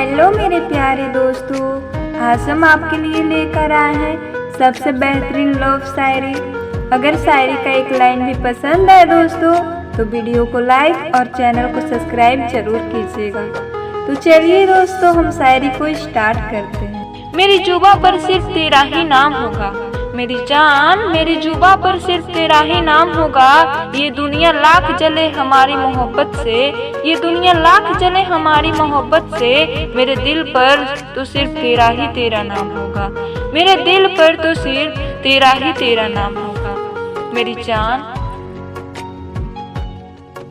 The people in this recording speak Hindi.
हेलो मेरे प्यारे दोस्तों, आज हम आपके लिए लेकर आए हैं सबसे बेहतरीन लव शायरी। अगर शायरी का एक लाइन भी पसंद है दोस्तों तो वीडियो को लाइक और चैनल को सब्सक्राइब जरूर कीजिएगा। तो चलिए दोस्तों, हम शायरी को स्टार्ट करते हैं। मेरी जुबा पर सिर्फ तेरा ही नाम होगा, मेरी जान मेरी जुबा पर सिर्फ तेरा ही नाम होगा। ये दुनिया लाख जले हमारी मोहब्बत से, ये दुनिया लाख जले हमारी मोहब्बत से, मेरे दिल पर तो सिर्फ तेरा ही तेरा नाम होगा, मेरे दिल पर तो सिर्फ तेरा ही तेरा नाम होगा। मेरी जान